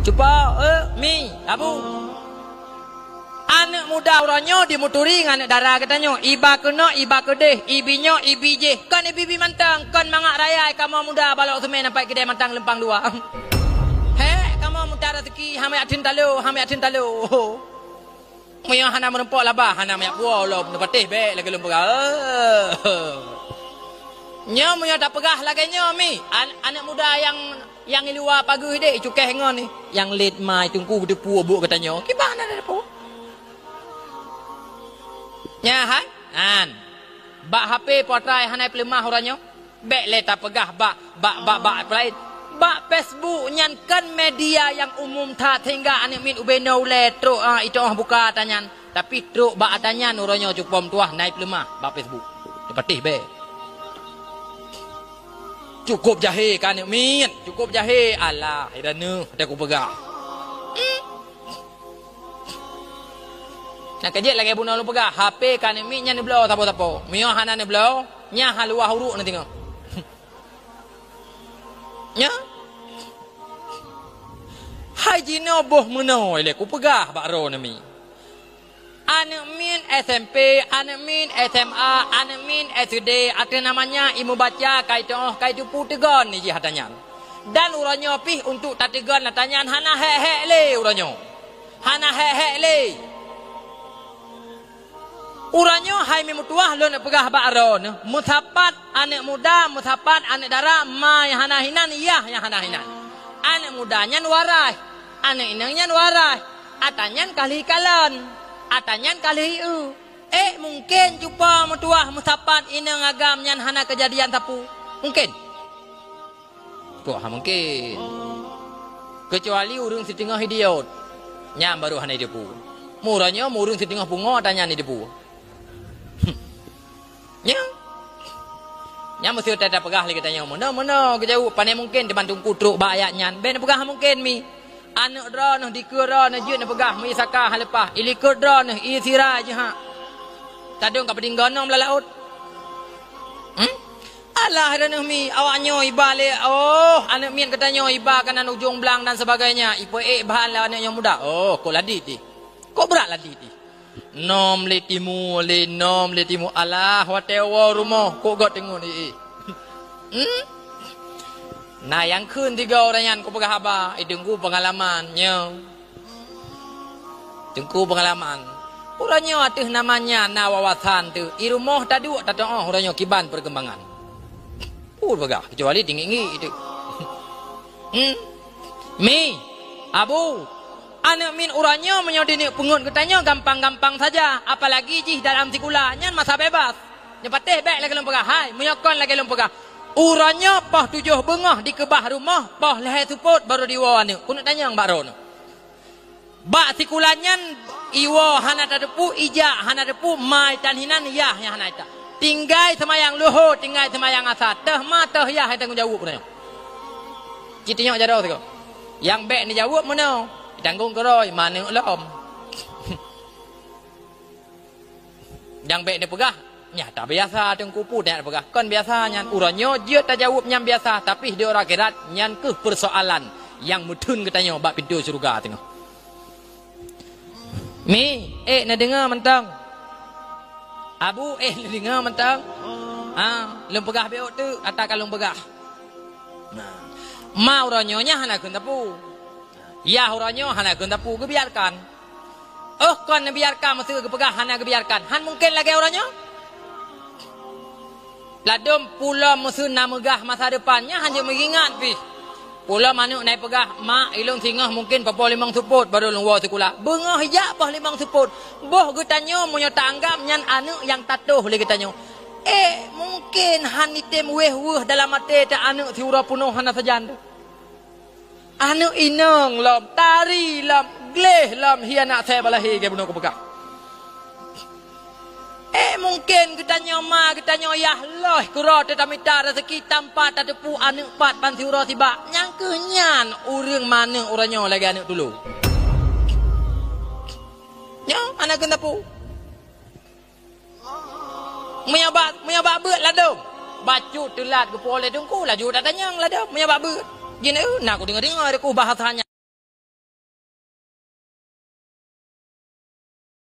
Cuba mi abu anak muda orangnya dimuturi dengan anak darah katanya iba kena iba kedeh ibinya ibije kan ibi mantang kan mangak raya kamu muda balok semen sampai kedai mantang lempang dua he kamu muda rezeki hame atin talo muya hana merempok labah hana mayak buah lo nepatih be lagi lempang nya muya tak pegah lagi nya mi anak muda yang luar pagi dek cukeh ngon ni yang late mai tungku depu buk katanya gimana ada depu nya hai an bak HP potrai hanai pelemah orangnya bek le tak pegah bak lain bak Facebook nyankan media yang umum tak hingga anak min ubeno le truk itu buka tanyan tapi truk bak tanyan orangnya cupom tuah naik pelemah bak Facebook depatih be cukup jahe kan min cukup jahe alah irana ada ku pegang nak kerja lagi bunuh lu pegang HP kan min nya ni belau tapo mio hana ni belau nya halua huruk nanti tengok nya hajino boh menoi le ku pegah bak ro nami anak min SMP anak min SMA anak min SD ada namanya ilmu baca kaitu putegon ni jihatannya dan uranya pih untuk tategon natanya hana he le uranya hana he le uranya hai memutuah lo nak pegah bak ro ne mutapat anak muda mutapat anak dara ma yang hana hinan iya yang hana hinan anak mudanya warai anak inangnya warai atanya kali kalon atanyan kali mungkin cuba mutuah musapat inang agam nyan hana kejadian tapu mungkin tuh mungkin kecuali urung setengah idiot nyam baru hana depu muranya murung setengah bunga tanya ni depu nyam mesti tak pegah lagi tanya mana kejauh pandai mungkin dibantu kutruk bayak nyan ben pegah mungkin mi anak drone dikira na je na pegah mi saka halepah ilikut drone isira je ha tadung ka pedinggono melalaut alah rana mi awaknya ibale anak mian katanya iba kanan ujung belang dan sebagainya ipe bahan lah anaknya muda kok ladit di kok berat ladit di nom letimu alah hotel rumah kok got tengok ni nah yang kun tiga orang yang ku pegah haba idengku pengalamannya tengku pengalaman orangnya ada namanya na wawasan tu i rumah tadu tak orangnya kiban perkembangan pegah kecuali tinggi itu mi abu anak min orangnya menyodini pengun katanya gampang-gampang saja apalagi jih dalam sikulanya masa bebas nyepatih baik lagi lempegah hai menyokon lagi lempegah uranya pah 7 bengah di kebah rumah pah leher suput baru diwa ni ku nak tanya mbak ron bak sikulanyan iwa hana tadepu ija hana depu mai tan hinan yah yang hana ita tinggai semayang luhur tinggai semayang asar teh ma teh yah tanggung jawab punya citinya jado tu yang bek ni jawab mana tanggung keroi mana lom yang bek ni pegah nya tak biasa tengku pu dak pegah kan biasanya uranyo dia tak jawab nyam biasa tapi dia orang kerat nyan ke persoalan yang mudun katanya bab pintu surga tengok mi nak dengar mentang abu nak dengar mentang lem pegah beok tu atas kalung pegah ma uranyo nya hana kun tapu ya uranyo hana kun tapu kebiarkan kan biarkan mesti ke pegah hana kebiarkan han mungkin lagi uranyo ladum pula musuh nak megah masa depannya hanya mengingat pi pula manuk naik pegah mak ilung singah mungkin papa 5 suput baru lungwa sekolah bengah hijak pah 5 suput boh getanyo munyo tanggap nyan anak yang tatuh le getanyo mungkin han item weh dalam mate tak anak siura punuh hana sajan anak inang lam tari lam gleh lam hianak saya balahi ke bunuh ke pegah mungkin kitanya ma kitanya ya Allah kura tetamita rezeki tanpa tadepu anak pat pansiura tiba yang kenyan urang mana orangnya lagi anak dulu nya anak kena pu menyabak beut ladum baju telat ke pole dengku laju tak tanya ladum menyabak beut gini nak aku dengar aku bahasanya